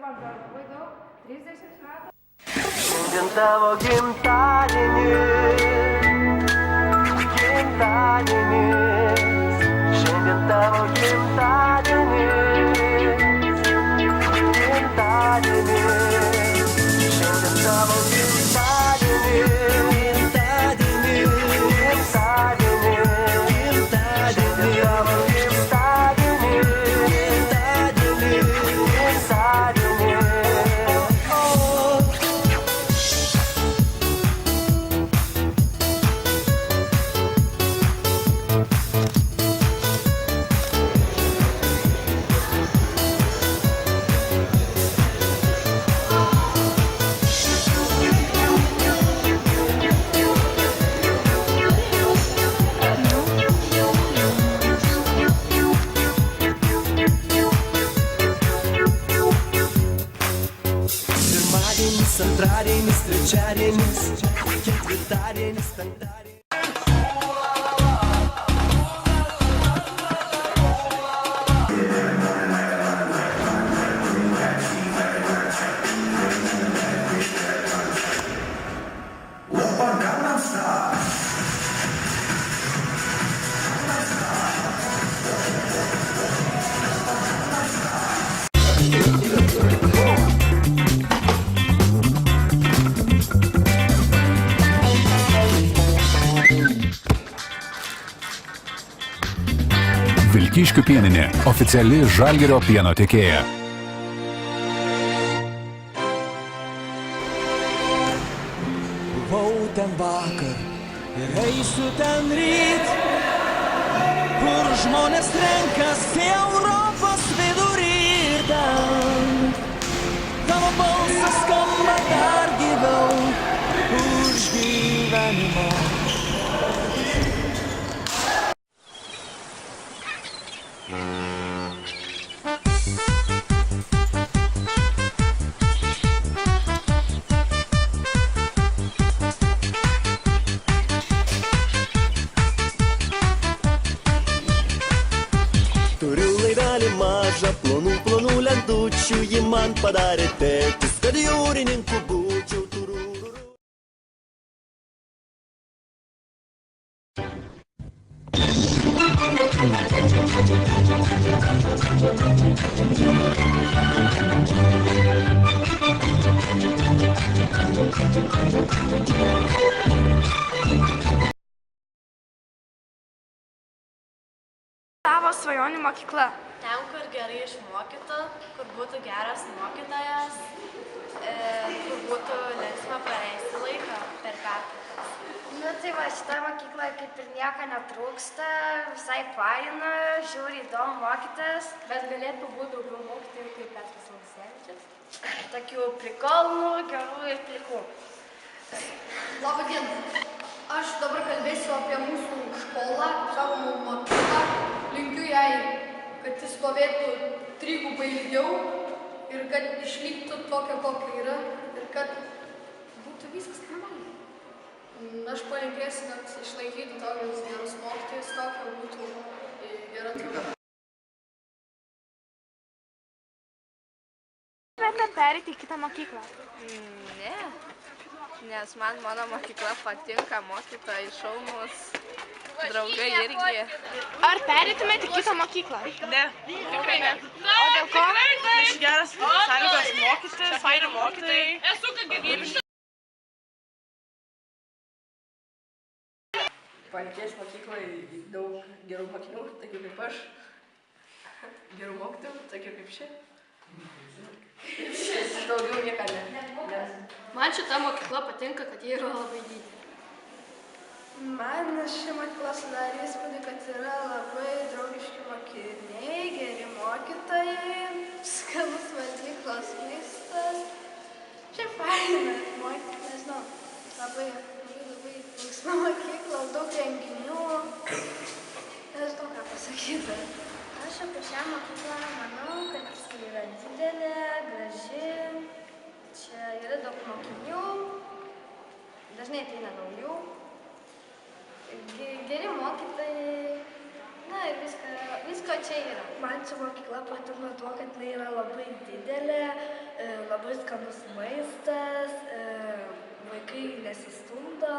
dirbam dar labai daug, 30 metų. Šiandien tavo gimtadienis, šiandien tavo gimtadienis, šiandien tavo gimtadienis, šiandien tavo Antradienis, trečiadienis, ketvirtadienis, penktadienis. Vilkyškių pieninė – oficiali Žalgirio pieno tiekėja. Buvau ten vakar ir eisiu ten ryt, kur žmonės renkasi Europos vidury ir ten. Tavo balsas skamba dar gyviau už gyvenimą. Plonų lentučių ji man padarė tėtis, kad jūrininku būčiau turūrų. Tavo svajonių mokykla. Ten, kur gerai išmokytų, kur būtų geras mokytojas, kur būtų linksma praleisti laiką per pertraukas. Nu tai va, šitoje mokykloje kaip ir nieko netrūksta, visai faina, žiūri įdomu mokytas. Bet galėtų būti daugiau mokytojų kaip Petras Aleksievičius. Tokių prikolnų, gerų ir plikų. Labą dieną. Aš dabar kalbėsiu apie mūsų školą, savo mokyklą. Linkiu jai, kad jis stovėtų trigubai ilgiau ir kad išliktų tokia, kokia yra ir kad būtų viskas normaliai. Aš palinkėsiu, kad išlaikytų tokius gerus mokytojus, tokia būtų gera trūka. Norėtumėte perėti į kitą mokyklą? Ne, nes man mano mokykla patinka, mokytojai šaunūs, draugai irgi. Ar perėtumėte į kitą mokyklą? Ne, tikrai ne. O dėl ko? Nes geras sąlygos mokytis, faini mokytojai. Esu gyvybiška. Palinkėsiu mokyklai daug gerų mokinių, tokių kaip aš. Gerų mokytojų, tokių kaip ši. Daugiau nieko ne. Man šita mokykla patinka, kad jie yra labai didelė. Man ši mokykla sudarė įspūdį, kad yra labai draugiški mokiniai, geri mokytojai, skanus valgyklos maistas. Šiaip faina mokyti, nežinau, labai linksma mokykla, daug renginių. Nežinau, ką pasakyti. Aš apie šią mokyklą manau, kad ji yra didelė, graži. Čia yra daug mokinių, dažnai ateina naujų. Geri mokytojai, Na ir visko čia yra. Man ši mokykla patinka tuo, kad jinai yra labai didelė, labai skanus maistas, vaikai nesistumdo.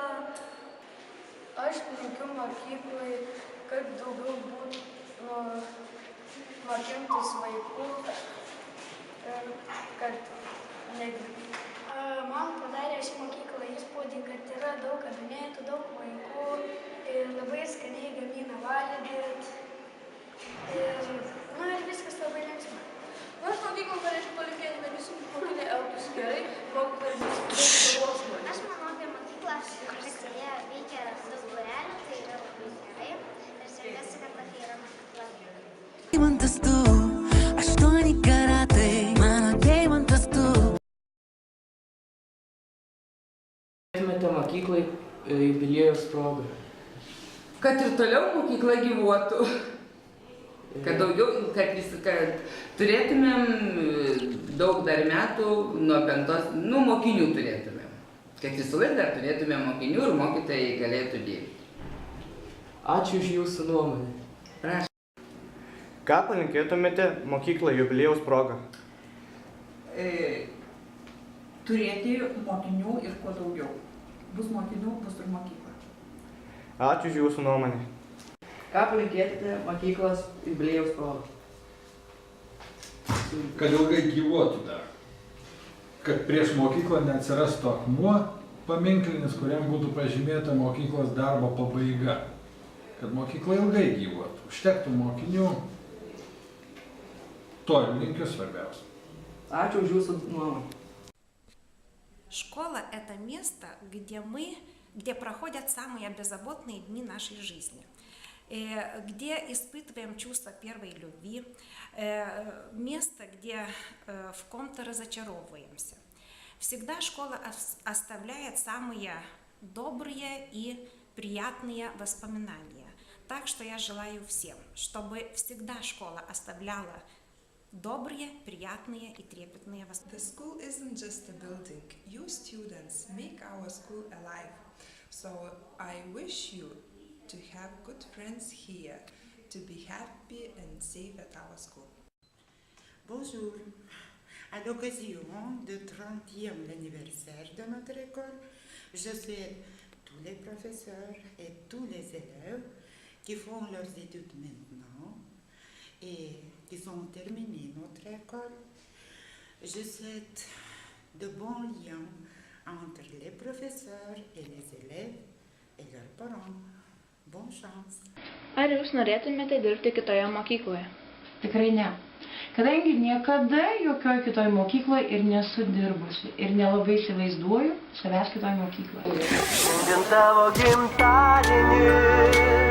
Aš linkiu mokyklai, kad daugiau būtų mokintis vaikų ir kad Man padarė ši mokykla įspūdį, kad yra daug kabinetų, daug vaikų ir labai skaniai gamina valgyt. Ir viskas labai linksma. Aš mokyklą norėčiau palinkėti, kad visi mokiniai elgtųsi gerai, mokyklai galvos žmonės. Aš manau apie mokyklą, kad joje veikia daug būrelių, tai yra labai gerai. Ir džiaugiuosi, kad tokia yra mokykla. Deimantas tu, 8 karatai, mano deimantas tu. Norėtumėte mokyklai jubiliejaus proga? Kad ir toliau mokykla gyvuotų. Kad daugiau, kad turėtumėm daug dar metų nuo 5, mokinių turėtumėm. Kad visą laiką dar turėtumėm mokinių ir mokytojai galėtų dirbti. Ačiū už jūsų nuomonę. Prašau. Ką palinkėtumėte mokyklai jubiliejaus proga? Turėti mokinių ir kuo daugiau. Bus mokinių, bus ir mokykla. Ačiū už jūsų nuomonę. Ką palinkėtumėte mokyklos jubiliejaus proga? Kad ilgai gyvuotų dar. Kad prieš mokyklą neatsirastų akmuo paminklinis, kuriam būtų pažymėta mokyklos darbo pabaiga. Kad mokykla ilgai gyvuotų. Užtektų mokinių. To ir linkiu svarbiausia. Ačiū už jūsų nuomonę. Школа – это место, где проходят самые беззаботные дни нашей жизни, где испытываем чувство первой любви, место, где в ком-то разочаровываемся. Всегда школа оставляет самые добрые и приятные воспоминания. Так что я желаю всем, чтобы всегда школа оставляла добрые, приятные и трепетные воспоминания. The school isn't just a building. You students make our school alive. So I wish you to have good friends here, to be happy and safe at our school. Bonjour. À l'occasion du 30e anniversaire de notre école, je souhaite tous les professeurs et tous les élèves qui font leurs études maintenant et qui ont terminé notre école. Je souhaite de bons liens entre les professeurs et les élèves et leurs parents. Bonne chance. Ar jūs norėtumėte dirbti kitoje mokykloje? Tikrai ne. Kadangi niekada jokioje kitoje mokykloje ir nesu dirbusi ir nelabai įsivaizduoju savęs kitoje mokykloje. Šiandien tavo gimtadienis.